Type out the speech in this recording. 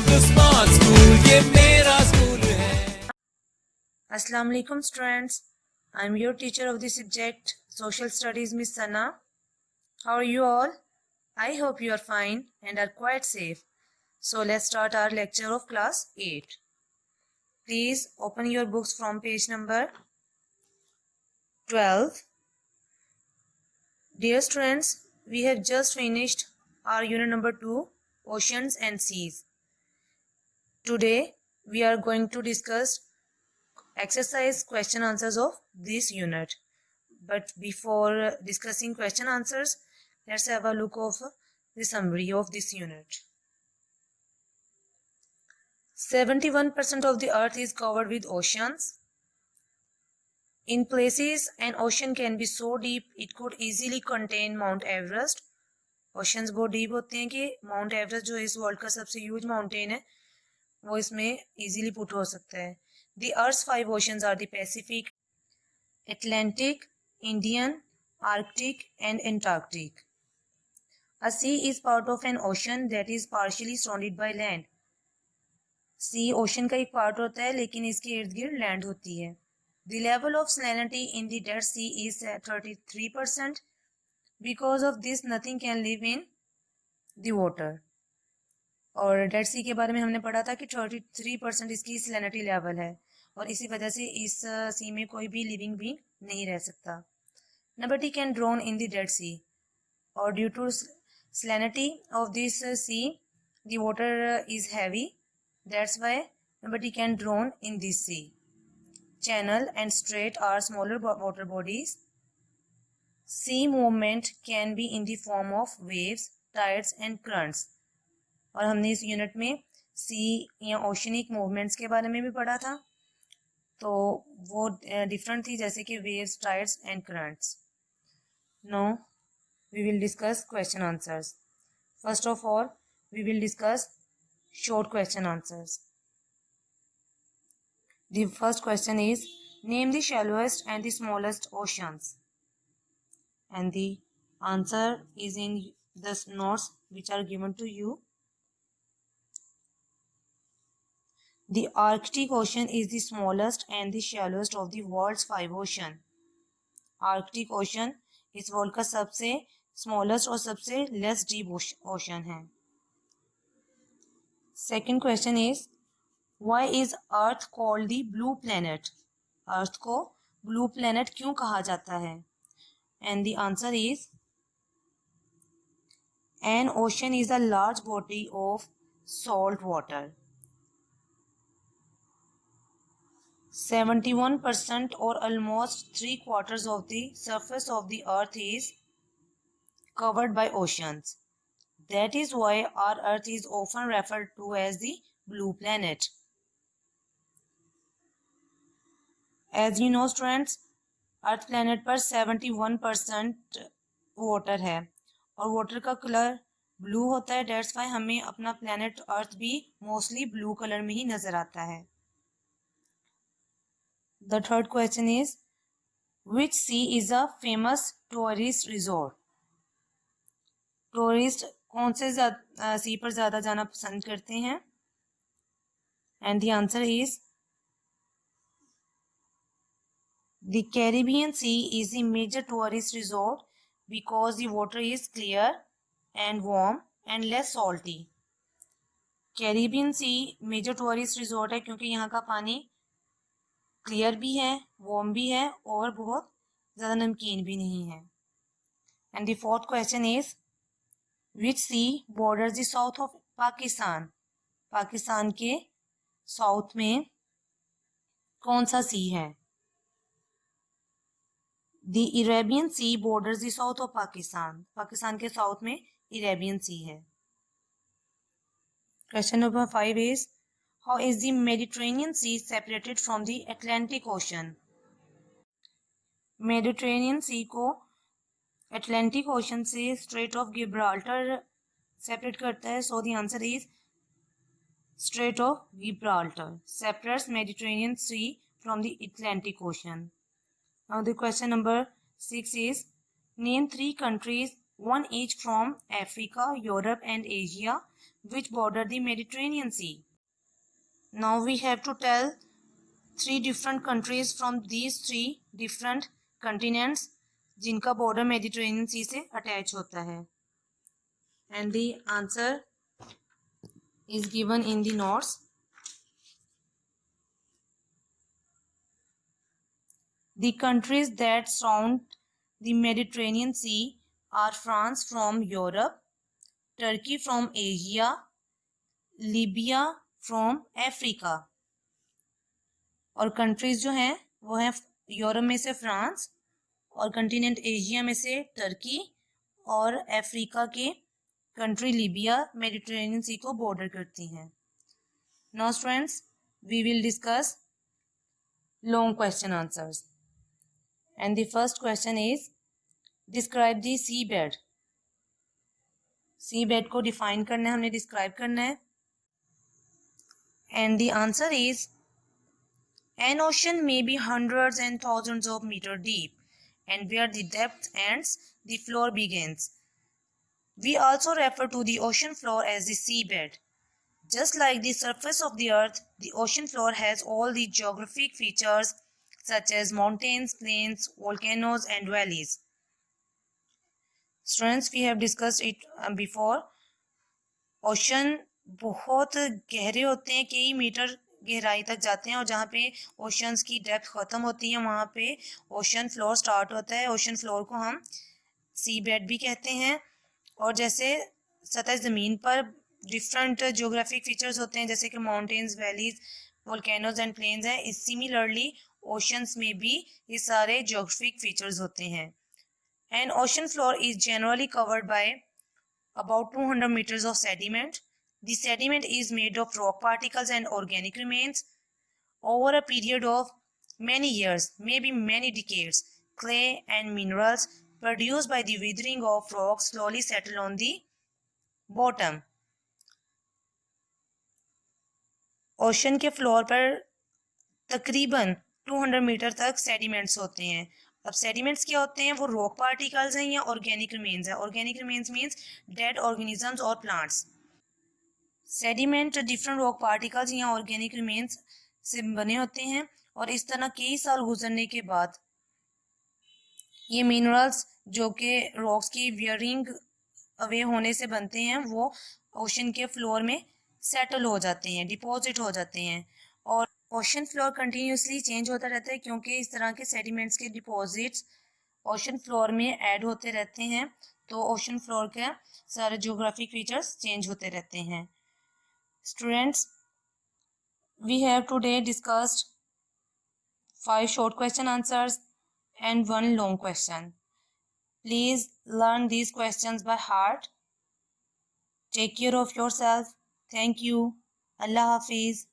The smart school, ये मेरा school है। Assalamu alaikum students. I am your teacher of the subject Social Studies, Miss Sana. How are you all? I hope you are fine and are quite safe. So let's start our lecture of class 8. Please open your books from page number 12. Dear students, we have just finished our unit number 2, Oceans and Seas. Today we are going to discuss exercise question answers of this unit. But before discussing question answers, let's have a look of the summary of this unit. 71% of the earth is covered with oceans. In places, an ocean can be so deep it could easily contain Mount Everest. Oceans बहुत deep होते हैं कि Mount Everest जो इस world का सबसे huge mountain है वो इसमें easily put हो सकता है. The Earth's 5 oceans are the Pacific, Atlantic, Indian, Arctic and Antarctic. A sea is part of an ocean that is partially surrounded by land. Sea ocean का एक part होता है लेकिन इसके इर्द गिर्द लैंड होती है. The level of salinity in the Dead Sea is 33%. Because of this, nothing can live in the water. और डेड सी के बारे में हमने पढ़ा था कि 33% इसकी सैलिनिटी लेवल है और इसी वजह से इस सी में कोई भी लिविंग बीइंग नहीं रह सकता. Nobody can drown in the Dead Sea. और due to salinity of this sea, the water is heavy. That's why nobody can drown in this sea. Channel and strait are smaller water bodies. Sea movement can be in the form of waves, tides and currents. और हमने इस unit में सी या oceanic movements के बारे में भी पढ़ा था तो वो डिफरेंट थी जैसे कि waves, tides and currents. Now we will discuss question answers. First of all we will discuss short question answers. The first question is, name the shallowest and the smallest oceans. And the answer is in the notes which are given to you. The Arctic Ocean is the smallest and the shallowest of the world's 5 oceans. Arctic Ocean इस world का सबसे smallest और सबसे less deep ocean है. Second question is, why is Earth called the blue planet? Earth को blue planet क्यों कहा जाता है? And the answer is, an ocean is a large body of salt water. 71% or almost 3/4 of the surface of the earth is covered by oceans. That is why our earth is often referred to as the blue planet. As you know students, earth planet पर 71% water है और water का colour blue होता है. That's why हमें अपना planet earth भी mostly blue colour में ही नजर आता है. The third question is, which sea is a famous tourist resort? Tourist कौन से सी पर ज्यादा जाना पसंद करते हैं? And the answer is, the Caribbean Sea is a major tourist resort because the water is clear and warm and less salty. Caribbean Sea major tourist resort है क्योंकि यहाँ का पानी क्लियर भी है, वार्म भी है और बहुत ज़्यादा नमकीन भी नहीं है. And the fourth question is, which sea borders the south of Pakistan? Pakistan के साउथ में कौन सा सी है? The Arabian Sea borders the south of Pakistan. Pakistan के साउथ में Arabian Sea है. Question number 5 is, how is the Mediterranean Sea separated from the Atlantic Ocean? Mediterranean Sea को Atlantic Ocean से Strait of Gibraltar separate करता है. So the answer is, Strait of Gibraltar separates Mediterranean Sea from the Atlantic Ocean. Now the question number 6 is, name 3 countries, one each from Africa, Europe and Asia, which border the Mediterranean Sea. Now we have to tell 3 different countries from these 3 different continents जिनका border Mediterranean Sea से attach होता है. And the answer is given in the notes. The countries that surround the Mediterranean Sea are France from Europe, Turkey from Asia, Libya from Africa. और countries जो हैं वो हैं Europe में से फ्रांस और कंटिनेंट एशिया में से टर्की और अफ्रीका के कंट्री लीबिया मेडिटेरेनियन सी को बॉर्डर करती हैं. Now students we will discuss long question answers and the first question is describe the sea bed. Sea bed को डिफाइन करना है, हमने डिस्क्राइब करना है. And the answer is an ocean may be hundreds and thousands of meters deep, and where the depth ends, the floor begins. We also refer to the ocean floor as the seabed. Just like the surface of the earth, the ocean floor has all the geographic features such as mountains, plains, volcanoes, and valleys. Students, we have discussed it before. Ocean बहुत गहरे होते हैं, कई metre गहराई तक जाते हैं, और जहाँ पे ओशंस की डेप्थ ख़त्म होती है वहाँ पे ओशन फ्लोर स्टार्ट होता है. ओशन फ्लोर को हम सी बेड भी कहते हैं. और जैसे सतह ज़मीन पर डिफरेंट ज्योग्राफिक फीचर्स होते हैं जैसे कि mountains, valleys, volcanoes and plains हैं, इस सिमिलरली ओशंस में भी ये सारे ज्योग्राफिक फीचर्स होते हैं. And ocean floor is generally covered by about 200 meters of sediment. The sediment is made of rock particles and organic remains. Over a period of many years, maybe many decades, clay and minerals produced by the withering of rocks slowly settle on the bottom. Ocean के floor पर तकरीबन 200 metre तक sediments होते हैं. अब sediments क्या होते हैं? वो रॉक पार्टिकल्स हैं या ऑर्गेनिक रिमेन्स हैं. Organic remains means dead organisms और plants. Sediment different rock particles या ऑर्गेनिक रिमेन्स से बने होते हैं, और इस तरह कई साल गुजरने के बाद ये मिनरल्स जो कि रॉक्स की वियरिंग अवे होने से बनते हैं वो ओशन के फ्लोर में सेटल हो जाते हैं, डिपॉजिट हो जाते हैं. और ओशन फ्लोर कंटिन्यूसली चेंज होता रहता है क्योंकि इस तरह के सेडिमेंट्स के डिपॉजिट्स ओशन फ्लोर में ऐड होते रहते हैं, तो ओशन फ्लोर के सारे ज्योग्राफिक फीचर्स चेंज होते रहते हैं. Students, we have today discussed 5 short question answers and 1 long question. Please learn these questions by heart. Take care of yourself. Thank you. Allah Hafiz.